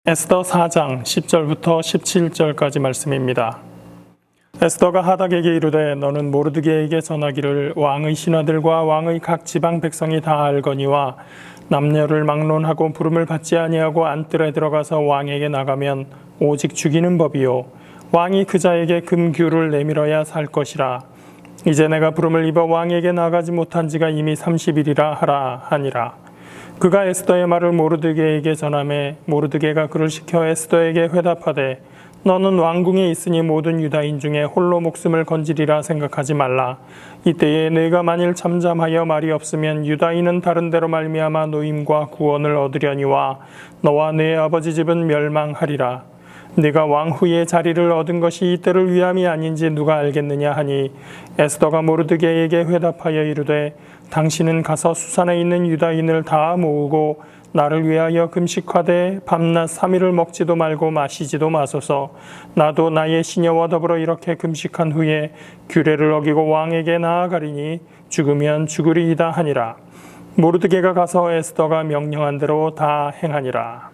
에스더 4장 10절부터 17절까지 말씀입니다. 에스더가 하닥에게 이르되 너는 모르드게에게 전하기를 왕의 신하들과 왕의 각 지방 백성이 다 알거니와 남녀를 막론하고 부름을 받지 아니하고 안뜰에 들어가서 왕에게 나가면 오직 죽이는 법이요 왕이 그 자에게 금규를 내밀어야 살 것이라. 이제 내가 부름을 입어 왕에게 나가지 못한 지가 이미 30일이라 하라 하니라. 그가 에스더의 말을 모르드게에게 전하매 모르드게가 그를 시켜 에스더에게 회답하되 너는 왕궁에 있으니 모든 유다인 중에 홀로 목숨을 건지리라 생각하지 말라. 이때에 네가 만일 잠잠하여 말이 없으면 유다인은 다른 데로 말미암아 노임과 구원을 얻으려니와 너와 네 아버지 집은 멸망하리라. 네가 왕 후에 자리를 얻은 것이 이때를 위함이 아닌지 누가 알겠느냐 하니 에스더가 모르드게에게 회답하여 이르되 당신은 가서 수산에 있는 유다인을 다 모으고 나를 위하여 금식하되 밤낮 3일을 먹지도 말고 마시지도 마소서. 나도 나의 시녀와 더불어 이렇게 금식한 후에 규례를 어기고 왕에게 나아가리니 죽으면 죽으리이다 하니라. 모르드게가 가서 에스더가 명령한 대로 다 행하니라.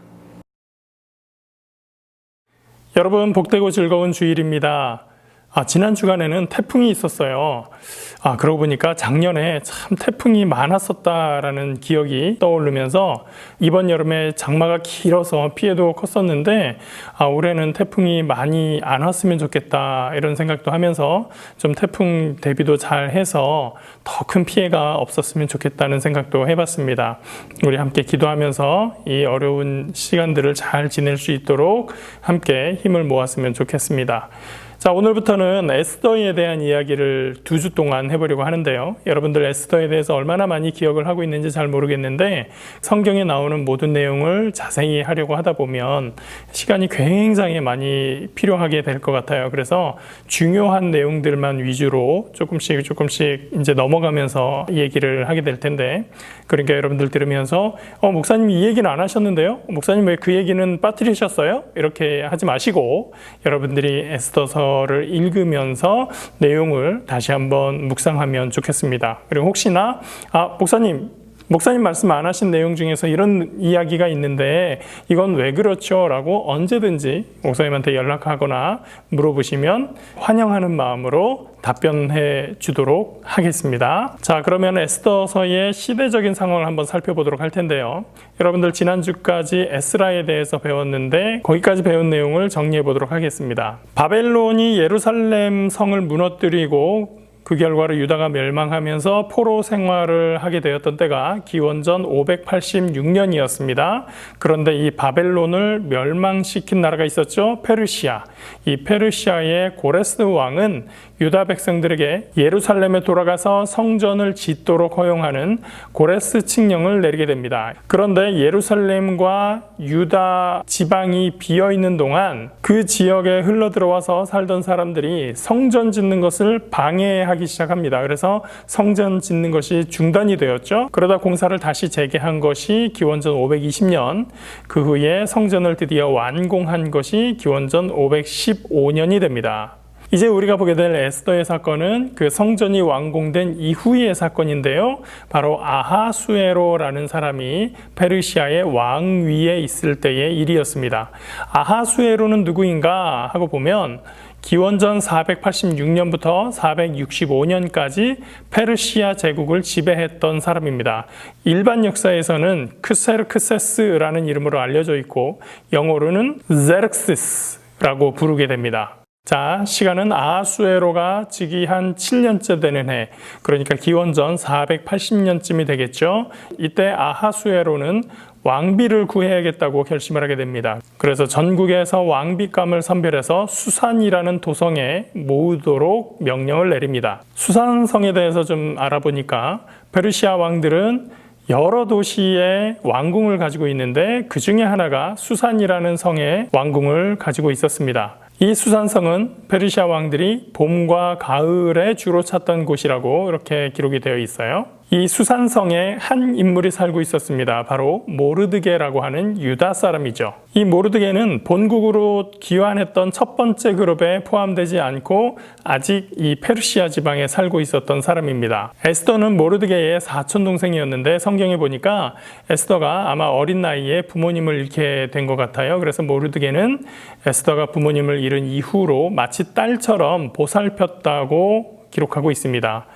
여러분, 복되고 즐거운 주일입니다. 지난 주간에는 태풍이 있었어요. 그러고 보니까 작년에 참 태풍이 많았었다라는 기억이 떠오르면서 이번 여름에 장마가 길어서 피해도 컸었는데 올해는 태풍이 많이 안 왔으면 좋겠다 이런 생각도 하면서 좀 태풍 대비도 잘 해서 더 큰 피해가 없었으면 좋겠다는 생각도 해봤습니다. 우리 함께 기도하면서 이 어려운 시간들을 잘 지낼 수 있도록 함께 힘을 모았으면 좋겠습니다. 자, 오늘부터는 에스더에 대한 이야기를 2주 동안 해보려고 하는데요. 여러분들 에스더에 대해서 얼마나 많이 기억을 하고 있는지 잘 모르겠는데 성경에 나오는 모든 내용을 자세히 하려고 하다 보면 시간이 굉장히 많이 필요하게 될 것 같아요. 그래서 중요한 내용들만 위주로 조금씩 이제 넘어가면서 얘기를 하게 될 텐데, 그러니까 여러분들 들으면서 목사님 이 얘기는 안 하셨는데요? 목사님 왜 그 얘기는 빠뜨리셨어요? 이렇게 하지 마시고 여러분들이 에스더서를 읽으면서 내용을 다시 한번 묵상하면 좋겠습니다. 그리고 혹시나 목사님 말씀 안 하신 내용 중에서 이런 이야기가 있는데 이건 왜 그렇죠? 라고 언제든지 목사님한테 연락하거나 물어보시면 환영하는 마음으로 답변해 주도록 하겠습니다. 자, 그러면 에스더서의 시대적인 상황을 한번 살펴보도록 할 텐데요. 여러분들 지난주까지 에스라에 대해서 배웠는데 거기까지 배운 내용을 정리해 보도록 하겠습니다. 바벨론이 예루살렘 성을 무너뜨리고 그 결과로 유다가 멸망하면서 포로 생활을 하게 되었던 때가 기원전 586년이었습니다. 그런데 이 바벨론을 멸망시킨 나라가 있었죠. 페르시아. 이 페르시아의 고레스 왕은 유다 백성들에게 예루살렘에 돌아가서 성전을 짓도록 허용하는 고레스 칙령을 내리게 됩니다. 그런데 예루살렘과 유다 지방이 비어있는 동안 그 지역에 흘러들어와서 살던 사람들이 성전 짓는 것을 방해하기 시작합니다. 그래서 성전 짓는 것이 중단이 되었죠. 그러다 공사를 다시 재개한 것이 기원전 520년, 그 후에 성전을 드디어 완공한 것이 기원전 515년이 됩니다. 이제 우리가 보게 될 에스더의 사건은 그 성전이 완공된 이후의 사건인데요. 바로 아하수에로라는 사람이 페르시아의 왕위에 있을 때의 일이었습니다. 아하수에로는 누구인가 하고 보면 기원전 486년부터 465년까지 페르시아 제국을 지배했던 사람입니다. 일반 역사에서는 크세르크세스라는 이름으로 알려져 있고 영어로는 제르크시스라고 부르게 됩니다. 자, 시간은 아하수에로가 즉위한 7년째 되는 해, 그러니까 기원전 480년쯤이 되겠죠. 이때 아하수에로는 왕비를 구해야겠다고 결심을 하게 됩니다. 그래서 전국에서 왕비감을 선별해서 수산이라는 도성에 모으도록 명령을 내립니다. 수산성에 대해서 좀 알아보니까 페르시아 왕들은 여러 도시에 왕궁을 가지고 있는데 그 중에 하나가 수산이라는 성에 왕궁을 가지고 있었습니다. 이 수산성은 페르시아 왕들이 봄과 가을에 주로 찾던 곳이라고 이렇게 기록이 되어 있어요. 이 수산성에 한 인물이 살고 있었습니다. 바로 모르드게라고 하는 유다 사람이죠. 이 모르드게는 본국으로 귀환했던 첫 번째 그룹에 포함되지 않고 아직 이 페르시아 지방에 살고 있었던 사람입니다. 에스더는 모르드게의 사촌 동생이었는데 성경에 보니까 에스더가 아마 어린 나이에 부모님을 잃게 된 것 같아요. 그래서 모르드게는 에스더가 부모님을 잃은 이후로 마치 딸처럼 보살폈다고 기록하고 있습니다.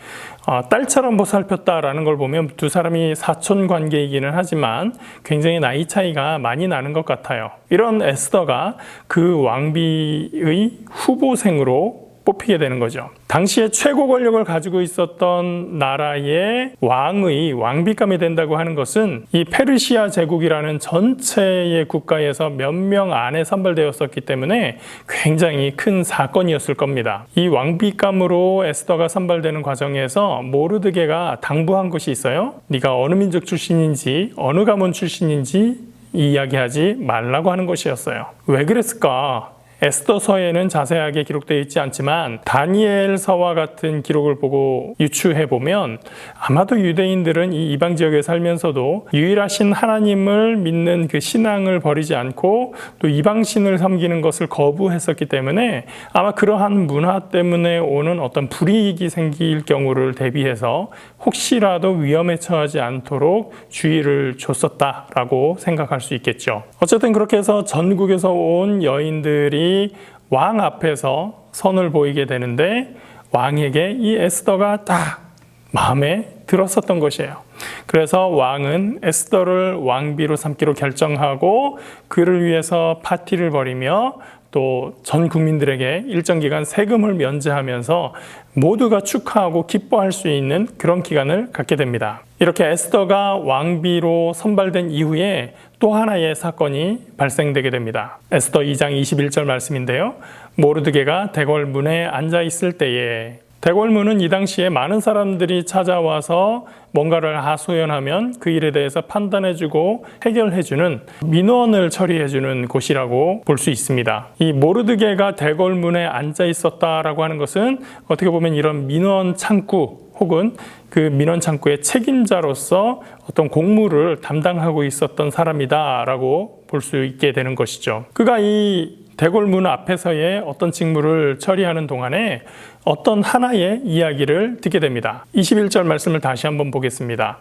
딸처럼 보살폈다라는 걸 보면 두 사람이 사촌 관계이기는 하지만 굉장히 나이 차이가 많이 나는 것 같아요. 이런 에스더가 그 왕비의 후보생으로 뽑히게 되는 거죠. 당시에 최고 권력을 가지고 있었던 나라의 왕의 왕비감이 된다고 하는 것은 이 페르시아 제국이라는 전체의 국가에서 몇 명 안에 선발되었었기 때문에 굉장히 큰 사건이었을 겁니다. 이 왕비감으로 에스더가 선발되는 과정에서 모르드게가 당부한 것이 있어요. 네가 어느 민족 출신인지 어느 가문 출신인지 이야기하지 말라고 하는 것이었어요. 왜 그랬을까? 에스더서에는 자세하게 기록되어 있지 않지만 다니엘서와 같은 기록을 보고 유추해보면 아마도 유대인들은 이 이방 지역에 살면서도 유일하신 하나님을 믿는 그 신앙을 버리지 않고 또 이방신을 섬기는 것을 거부했었기 때문에 아마 그러한 문화 때문에 오는 어떤 불이익이 생길 경우를 대비해서 혹시라도 위험에 처하지 않도록 주의를 줬었다라고 생각할 수 있겠죠. 어쨌든 그렇게 해서 전국에서 온 여인들이 왕 앞에서 선을 보이게 되는데 왕에게 이 에스더가 딱 마음에 들었었던 것이에요. 그래서 왕은 에스더를 왕비로 삼기로 결정하고 그를 위해서 파티를 벌이며 또 전 국민들에게 일정 기간 세금을 면제하면서 모두가 축하하고 기뻐할 수 있는 그런 기간을 갖게 됩니다. 이렇게 에스더가 왕비로 선발된 이후에 또 하나의 사건이 발생되게 됩니다. 에스더 2장 21절 말씀인데요. 모르드게가 대궐문에 앉아 있을 때에, 대궐문은 이 당시에 많은 사람들이 찾아와서 뭔가를 하소연하면 그 일에 대해서 판단해주고 해결해주는 민원을 처리해주는 곳이라고 볼 수 있습니다. 이 모르드게가 대궐문에 앉아 있었다라고 하는 것은 어떻게 보면 이런 민원 창구 혹은 그 민원 창구의 책임자로서 어떤 공무를 담당하고 있었던 사람이다라고 볼 수 있게 되는 것이죠. 그가 이 대궐문 앞에서의 어떤 직무를 처리하는 동안에 어떤 하나의 이야기를 듣게 됩니다. 21절 말씀을 다시 한번 보겠습니다.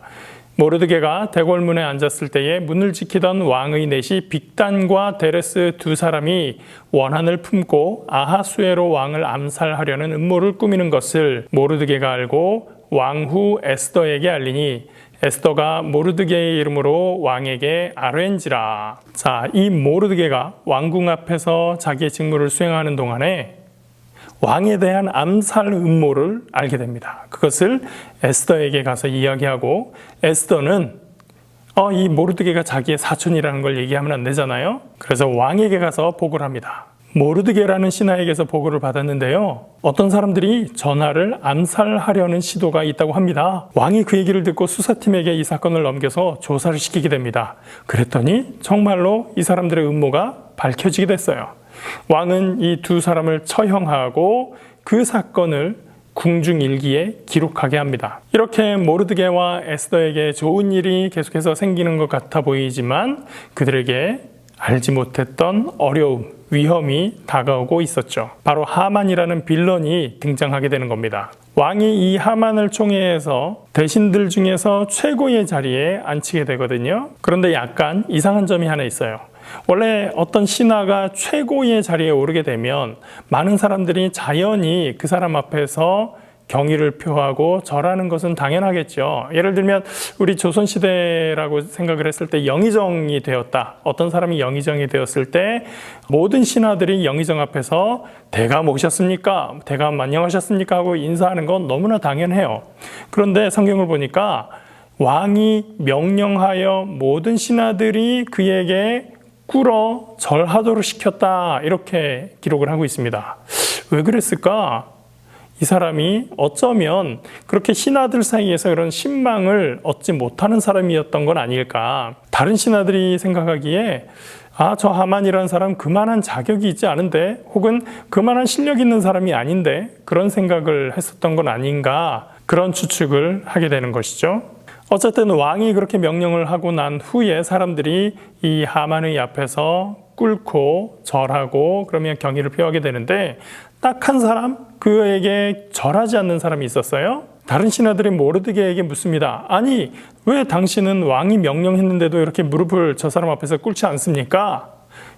모르드게가 대궐문에 앉았을 때에 문을 지키던 왕의 넷이 빅단과 데레스 두 사람이 원한을 품고 아하수에로 왕을 암살하려는 음모를 꾸미는 것을 모르드게가 알고 왕후 에스더에게 알리니 에스더가 모르드게의 이름으로 왕에게 아뢰인지라. 자, 이 모르드게가 왕궁 앞에서 자기의 직무를 수행하는 동안에 왕에 대한 암살 음모를 알게 됩니다. 그것을 에스더에게 가서 이야기하고 에스더는 이 모르드게가 자기의 사촌이라는 걸 얘기하면 안 되잖아요. 그래서 왕에게 가서 보고를 합니다. 모르드게라는 신하에게서 보고를 받았는데요. 어떤 사람들이 전하를 암살하려는 시도가 있다고 합니다. 왕이 그 얘기를 듣고 수사팀에게 이 사건을 넘겨서 조사를 시키게 됩니다. 그랬더니 정말로 이 사람들의 음모가 밝혀지게 됐어요. 왕은 이 두 사람을 처형하고 그 사건을 궁중일기에 기록하게 합니다. 이렇게 모르드게와 에스더에게 좋은 일이 계속해서 생기는 것 같아 보이지만 그들에게 알지 못했던 어려움, 위험이 다가오고 있었죠. 바로 하만이라는 빌런이 등장하게 되는 겁니다. 왕이 이 하만을 총애해서 대신들 중에서 최고의 자리에 앉히게 되거든요. 그런데 약간 이상한 점이 하나 있어요. 원래 어떤 신하가 최고의 자리에 오르게 되면 많은 사람들이 자연히 그 사람 앞에서 경의를 표하고 절하는 것은 당연하겠죠. 예를 들면 우리 조선시대라고 생각을 했을 때 영의정이 되었다. 어떤 사람이 영의정이 되었을 때 모든 신하들이 영의정 앞에서 대감 오셨습니까? 대감 안녕하셨습니까? 하고 인사하는 건 너무나 당연해요. 그런데 성경을 보니까 왕이 명령하여 모든 신하들이 그에게 꿇어 절하도록 시켰다. 이렇게 기록을 하고 있습니다. 왜 그랬을까? 이 사람이 어쩌면 그렇게 신하들 사이에서 그런 신망을 얻지 못하는 사람이었던 건 아닐까. 다른 신하들이 생각하기에 저 하만이라는 사람 그만한 자격이 있지 않은데 혹은 그만한 실력 있는 사람이 아닌데 그런 생각을 했었던 건 아닌가. 그런 추측을 하게 되는 것이죠. 어쨌든 왕이 그렇게 명령을 하고 난 후에 사람들이 이 하만의 앞에서 꿇고 절하고 그러면 경의를 표하게 되는데 딱 한 사람, 그에게 절하지 않는 사람이 있었어요. 다른 신하들이 모르드게에게 묻습니다. 아니, 왜 당신은 왕이 명령했는데도 이렇게 무릎을 저 사람 앞에서 꿇지 않습니까?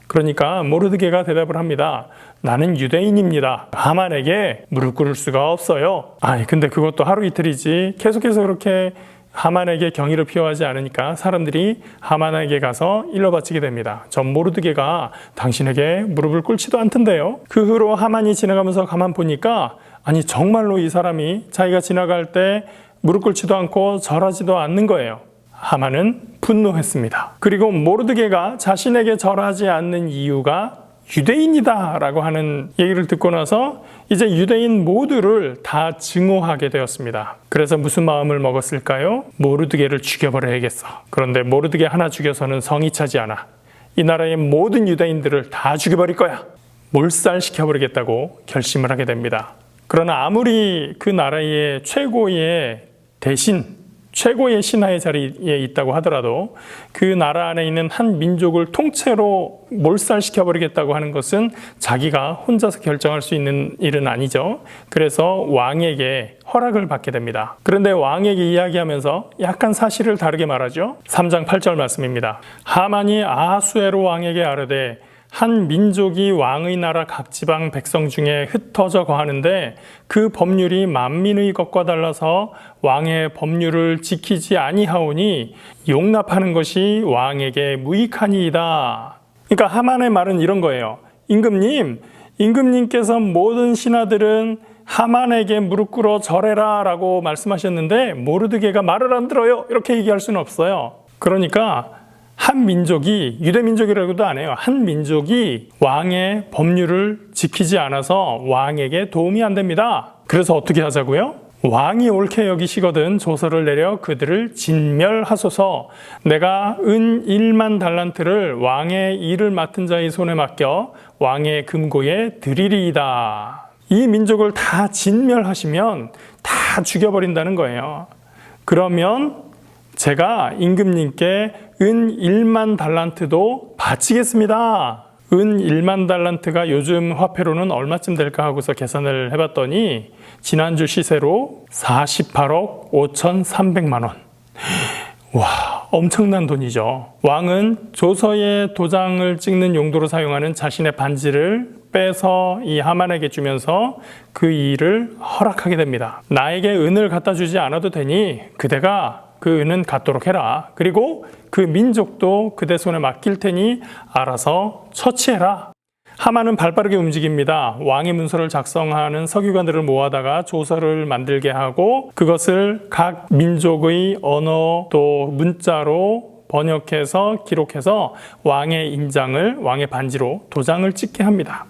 그러니까 모르드게가 대답을 합니다. 나는 유대인입니다. 하만에게 무릎 꿇을 수가 없어요. 아니, 근데 그것도 하루 이틀이지 계속해서 그렇게 하만에게 경의를 표하지 않으니까 사람들이 하만에게 가서 일러 바치게 됩니다. 전 모르드게가 당신에게 무릎을 꿇지도 않던데요. 그 후로 하만이 지나가면서 가만 보니까 아니 정말로 이 사람이 자기가 지나갈 때 무릎 꿇지도 않고 절하지도 않는 거예요. 하만은 분노했습니다. 그리고 모르드게가 자신에게 절하지 않는 이유가 유대인이다 라고 하는 얘기를 듣고 나서 이제 유대인 모두를 다 증오하게 되었습니다. 그래서 무슨 마음을 먹었을까요? 모르드게를 죽여버려야겠어. 그런데 모르드게 하나 죽여서는 성이 차지 않아. 이 나라의 모든 유대인들을 다 죽여버릴 거야. 몰살시켜버리겠다고 결심을 하게 됩니다. 그러나 아무리 그 나라의 최고의 대신, 최고의 신하의 자리에 있다고 하더라도 그 나라 안에 있는 한 민족을 통째로 몰살시켜버리겠다고 하는 것은 자기가 혼자서 결정할 수 있는 일은 아니죠. 그래서 왕에게 허락을 받게 됩니다. 그런데 왕에게 이야기하면서 약간 사실을 다르게 말하죠. 3장 8절 말씀입니다. 하만이 아하수에로 왕에게 아뢰되 한 민족이 왕의 나라 각 지방 백성 중에 흩어져 거하는데 그 법률이 만민의 것과 달라서 왕의 법률을 지키지 아니하오니 용납하는 것이 왕에게 무익하니이다. 그러니까 하만의 말은 이런 거예요. 임금님께서 모든 신하들은 하만에게 무릎 꿇어 절해라 라고 말씀하셨는데 모르드게가 말을 안 들어요. 이렇게 얘기할 수는 없어요. 그러니까 한 민족이, 유대민족이라고도 안 해요. 한 민족이 왕의 법률을 지키지 않아서 왕에게 도움이 안 됩니다. 그래서 어떻게 하자고요? 왕이 옳게 여기시거든 조서를 내려 그들을 진멸하소서. 내가 은 1만 달란트를 왕의 일을 맡은 자의 손에 맡겨 왕의 금고에 드리리이다. 이 민족을 다 진멸하시면 다 죽여버린다는 거예요. 그러면 제가 임금님께 은 1만 달란트도 바치겠습니다. 은 1만 달란트가 요즘 화폐로는 얼마쯤 될까 하고서 계산을 해봤더니 지난주 시세로 48억 5,300만 원. 와, 엄청난 돈이죠. 왕은 조서에 도장을 찍는 용도로 사용하는 자신의 반지를 빼서 이 하만에게 주면서 그 일을 허락하게 됩니다. 나에게 은을 갖다 주지 않아도 되니 그대가 그 은은 갖도록 해라. 그리고 그 민족도 그대 손에 맡길 테니 알아서 처치해라. 하만은 발빠르게 움직입니다. 왕의 문서를 작성하는 서기관들을 모아다가 조서를 만들게 하고 그것을 각 민족의 언어 또 문자로 번역해서 기록해서 왕의 인장을 왕의 반지로 도장을 찍게 합니다.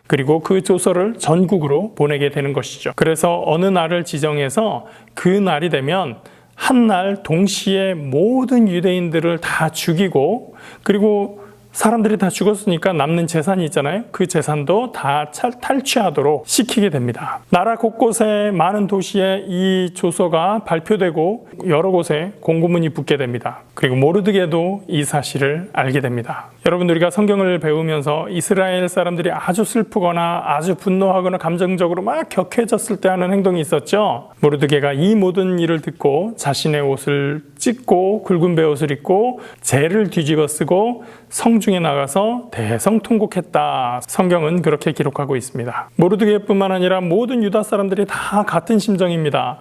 그리고 그 조서를 전국으로 보내게 되는 것이죠. 그래서 어느 날을 지정해서 그 날이 되면 한 날 동시에 모든 유대인들을 다 죽이고 그리고 사람들이 다 죽었으니까 남는 재산이 있잖아요. 그 재산도 다 탈취하도록 시키게 됩니다. 나라 곳곳에 많은 도시에 이 조서가 발표되고 여러 곳에 공고문이 붙게 됩니다. 그리고 모르드게도 이 사실을 알게 됩니다. 여러분, 우리가 성경을 배우면서 이스라엘 사람들이 아주 슬프거나 아주 분노하거나 감정적으로 막 격해졌을 때 하는 행동이 있었죠. 모르드게가 이 모든 일을 듣고 자신의 옷을 찢고 굵은 베옷을 입고 재를 뒤집어 쓰고 성중에 나가서 대성통곡했다. 성경은 그렇게 기록하고 있습니다. 모르드게뿐만 아니라 모든 유다 사람들이 다 같은 심정입니다.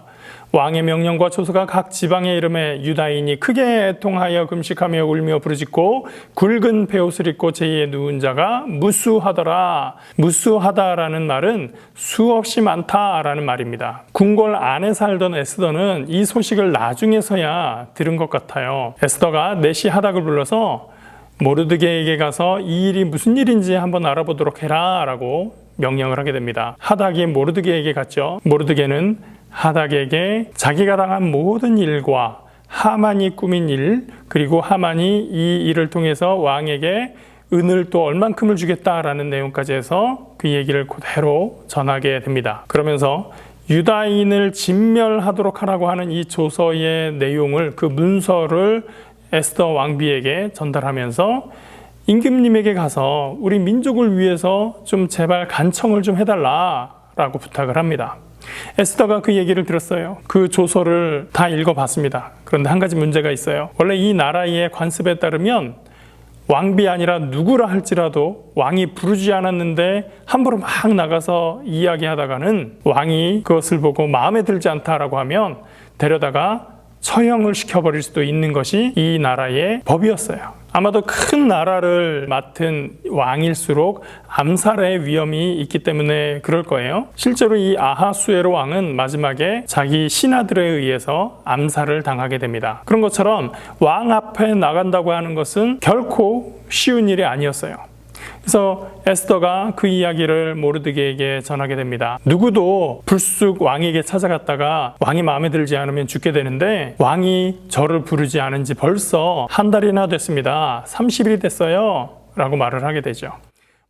왕의 명령과 조서가 각 지방에 이름에 유다인이 크게 애통하여 금식하며 울며 부르짖고 굵은 베옷을 입고 제의에 누운 자가 무수하더라. 무수하다라는 말은 수없이 많다라는 말입니다. 궁궐 안에 살던 에스더는 이 소식을 나중에서야 들은 것 같아요. 에스더가 내시 하닥을 불러서 모르드게에게 가서 이 일이 무슨 일인지 한번 알아보도록 해라 라고 명령을 하게 됩니다. 하닥이 모르드게에게 갔죠. 모르드게는 하닥에게 자기가 당한 모든 일과 하만이 꾸민 일, 그리고 하만이 이 일을 통해서 왕에게 은을 또 얼만큼을 주겠다라는 내용까지 해서 그 얘기를 그대로 전하게 됩니다. 그러면서 유다인을 진멸하도록 하라고 하는 이 조서의 내용을, 그 문서를 에스더 왕비에게 전달하면서 임금님에게 가서 우리 민족을 위해서 좀 제발 간청을 좀 해달라라고 부탁을 합니다. 에스더가 그 얘기를 들었어요. 그 조서를 다 읽어봤습니다. 그런데 한 가지 문제가 있어요. 원래 이 나라의 관습에 따르면 왕비 아니라 누구라 할지라도 왕이 부르지 않았는데 함부로 막 나가서 이야기하다가는 왕이 그것을 보고 마음에 들지 않다라고 하면 데려다가 처형을 시켜버릴 수도 있는 것이 이 나라의 법이었어요. 아마도 큰 나라를 맡은 왕일수록 암살의 위험이 있기 때문에 그럴 거예요. 실제로 이 아하수에로 왕은 마지막에 자기 신하들에 의해서 암살을 당하게 됩니다. 그런 것처럼 왕 앞에 나간다고 하는 것은 결코 쉬운 일이 아니었어요. 그래서 에스더가 그 이야기를 모르드게에게 전하게 됩니다. 누구도 불쑥 왕에게 찾아갔다가 왕이 마음에 들지 않으면 죽게 되는데 왕이 저를 부르지 않은 지 벌써 한 달이나 됐습니다. 30일이 됐어요 라고 말을 하게 되죠.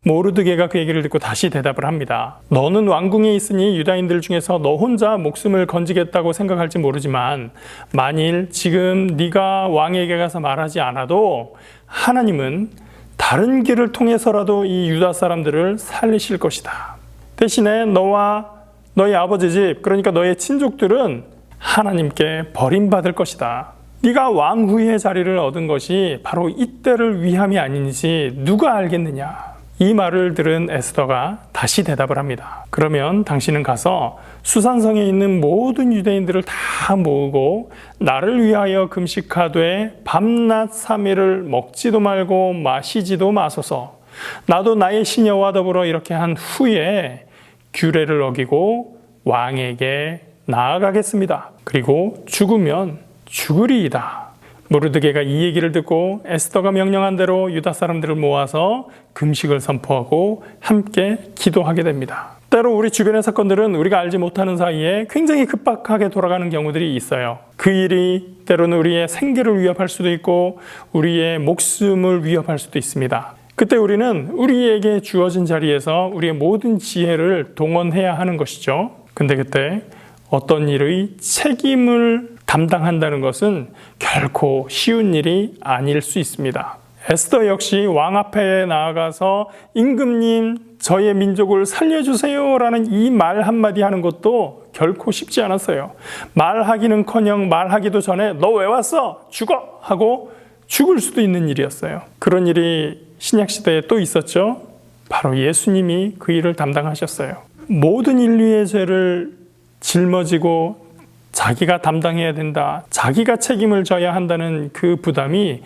모르드게가 그 얘기를 듣고 다시 대답을 합니다. 너는 왕궁에 있으니 유다인들 중에서 너 혼자 목숨을 건지겠다고 생각할지 모르지만 만일 지금 네가 왕에게 가서 말하지 않아도 하나님은 다른 길을 통해서라도 이 유다 사람들을 살리실 것이다. 대신에 너와 너희 아버지 집, 그러니까 너의 친족들은 하나님께 버림받을 것이다. 네가 왕후의 자리를 얻은 것이 바로 이때를 위함이 아닌지 누가 알겠느냐. 이 말을 들은 에스더가 다시 대답을 합니다. 그러면 당신은 가서 수산성에 있는 모든 유대인들을 다 모으고 나를 위하여 금식하되 밤낮 3일을 먹지도 말고 마시지도 마소서. 나도 나의 시녀와 더불어 이렇게 한 후에 규례를 어기고 왕에게 나아가겠습니다. 그리고 죽으면 죽으리이다. 모르드게가 이 얘기를 듣고 에스더가 명령한 대로 유다 사람들을 모아서 금식을 선포하고 함께 기도하게 됩니다. 때로 우리 주변의 사건들은 우리가 알지 못하는 사이에 굉장히 급박하게 돌아가는 경우들이 있어요. 그 일이 때로는 우리의 생계를 위협할 수도 있고 우리의 목숨을 위협할 수도 있습니다. 그때 우리는 우리에게 주어진 자리에서 우리의 모든 지혜를 동원해야 하는 것이죠. 근데 그때 어떤 일의 책임을 담당한다는 것은 결코 쉬운 일이 아닐 수 있습니다. 에스더 역시 왕 앞에 나아가서 임금님 저의 민족을 살려주세요 라는 이 말 한마디 하는 것도 결코 쉽지 않았어요. 말하기는커녕 말하기도 전에 너 왜 왔어? 죽어! 하고 죽을 수도 있는 일이었어요. 그런 일이 신약시대에 또 있었죠. 바로 예수님이 그 일을 담당하셨어요. 모든 인류의 죄를 짊어지고 자기가 담당해야 된다, 자기가 책임을 져야 한다는 그 부담이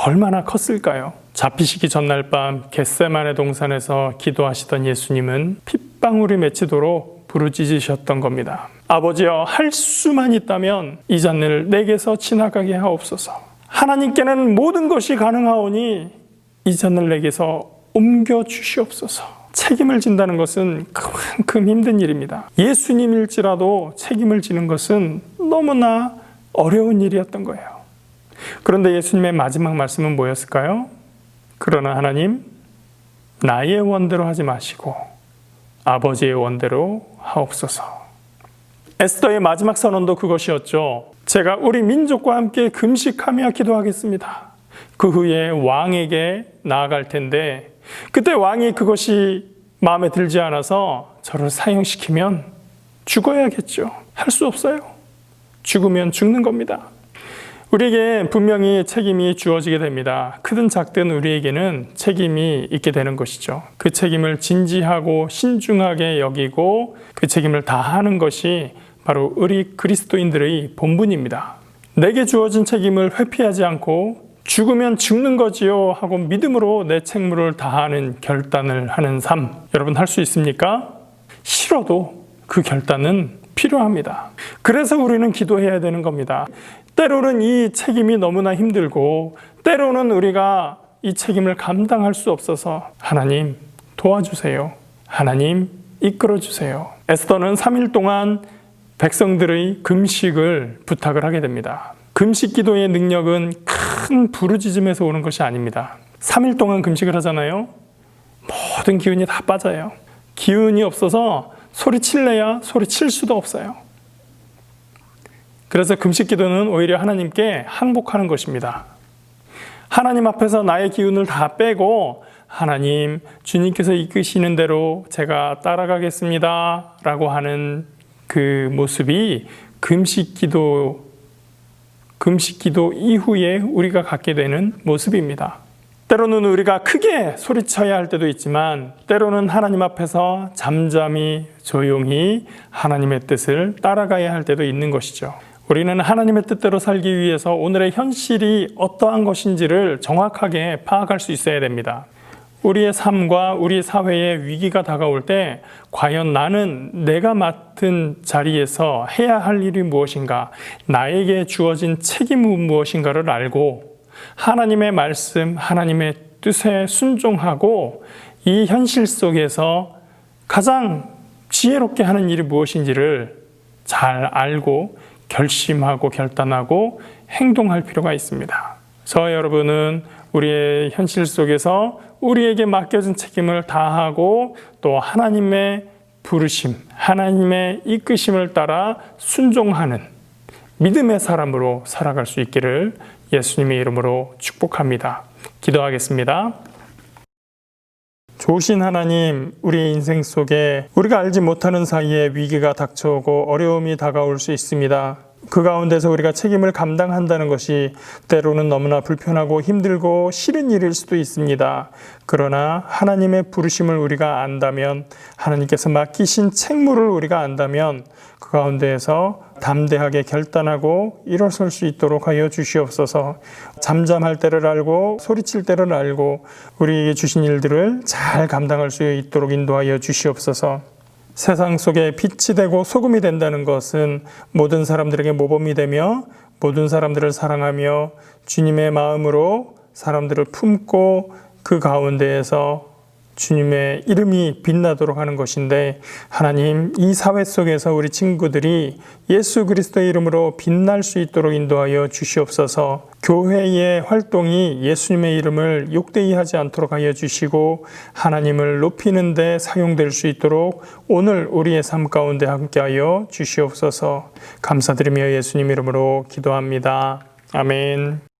얼마나 컸을까요? 잡히시기 전날 밤 겟세마네 동산에서 기도하시던 예수님은 핏방울이 맺히도록 부르짖으셨던 겁니다. 아버지여, 할 수만 있다면 이 잔을 내게서 지나가게 하옵소서. 하나님께는 모든 것이 가능하오니 이 잔을 내게서 옮겨 주시옵소서. 책임을 진다는 것은 그만큼 힘든 일입니다. 예수님일지라도 책임을 지는 것은 너무나 어려운 일이었던 거예요. 그런데 예수님의 마지막 말씀은 뭐였을까요? 그러나 하나님, 나의 원대로 하지 마시고 아버지의 원대로 하옵소서. 에스더의 마지막 선언도 그것이었죠. 제가 우리 민족과 함께 금식하며 기도하겠습니다. 그 후에 왕에게 나아갈 텐데 그때 왕이 그것이 마음에 들지 않아서 저를 사형시키면 죽어야겠죠. 할 수 없어요. 죽으면 죽는 겁니다. 우리에게 분명히 책임이 주어지게 됩니다. 크든 작든 우리에게는 책임이 있게 되는 것이죠. 그 책임을 진지하고 신중하게 여기고 그 책임을 다하는 것이 바로 우리 그리스도인들의 본분입니다. 내게 주어진 책임을 회피하지 않고 죽으면 죽는 거지요 하고 믿음으로 내 책무를 다하는 결단을 하는 삶, 여러분 할 수 있습니까? 싫어도 그 결단은 필요합니다. 그래서 우리는 기도해야 되는 겁니다. 때로는 이 책임이 너무나 힘들고 때로는 우리가 이 책임을 감당할 수 없어서 하나님 도와주세요. 하나님 이끌어주세요. 에스더는 3일 동안 백성들의 금식을 부탁을 하게 됩니다. 금식 기도의 능력은 큰 부르짖음에서 오는 것이 아닙니다. 3일 동안 금식을 하잖아요. 모든 기운이 다 빠져요. 기운이 없어서 소리칠래야 소리칠 수도 없어요. 그래서 금식 기도는 오히려 하나님께 항복하는 것입니다. 하나님 앞에서 나의 기운을 다 빼고 하나님, 주님께서 이끄시는 대로 제가 따라가겠습니다 라고 하는 그 모습이 금식 기도 이후에 우리가 갖게 되는 모습입니다. 때로는 우리가 크게 소리쳐야 할 때도 있지만 때로는 하나님 앞에서 잠잠히 조용히 하나님의 뜻을 따라가야 할 때도 있는 것이죠. 우리는 하나님의 뜻대로 살기 위해서 오늘의 현실이 어떠한 것인지를 정확하게 파악할 수 있어야 됩니다. 우리의 삶과 우리 사회에 위기가 다가올 때 과연 나는 내가 맡은 자리에서 해야 할 일이 무엇인가, 나에게 주어진 책임은 무엇인가를 알고 하나님의 말씀, 하나님의 뜻에 순종하고 이 현실 속에서 가장 지혜롭게 하는 일이 무엇인지를 잘 알고 결심하고 결단하고 행동할 필요가 있습니다. 저와 여러분은 우리의 현실 속에서 우리에게 맡겨진 책임을 다하고 또 하나님의 부르심, 하나님의 이끄심을 따라 순종하는 믿음의 사람으로 살아갈 수 있기를 예수님의 이름으로 축복합니다. 기도하겠습니다. 좋으신 하나님, 우리의 인생 속에 우리가 알지 못하는 사이에 위기가 닥쳐오고 어려움이 다가올 수 있습니다. 그 가운데서 우리가 책임을 감당한다는 것이 때로는 너무나 불편하고 힘들고 싫은 일일 수도 있습니다. 그러나 하나님의 부르심을 우리가 안다면, 하나님께서 맡기신 책무를 우리가 안다면 그 가운데에서 담대하게 결단하고 일어설 수 있도록 하여 주시옵소서. 잠잠할 때를 알고 소리칠 때를 알고 우리에게 주신 일들을 잘 감당할 수 있도록 인도하여 주시옵소서. 세상 속에 빛이 되고 소금이 된다는 것은 모든 사람들에게 모범이 되며 모든 사람들을 사랑하며 주님의 마음으로 사람들을 품고 그 가운데에서 주님의 이름이 빛나도록 하는 것인데, 하나님, 이 사회 속에서 우리 친구들이 예수 그리스도의 이름으로 빛날 수 있도록 인도하여 주시옵소서. 교회의 활동이 예수님의 이름을 욕되이 하지 않도록 하여 주시고 하나님을 높이는 데 사용될 수 있도록 오늘 우리의 삶 가운데 함께하여 주시옵소서. 감사드리며 예수님 이름으로 기도합니다. 아멘.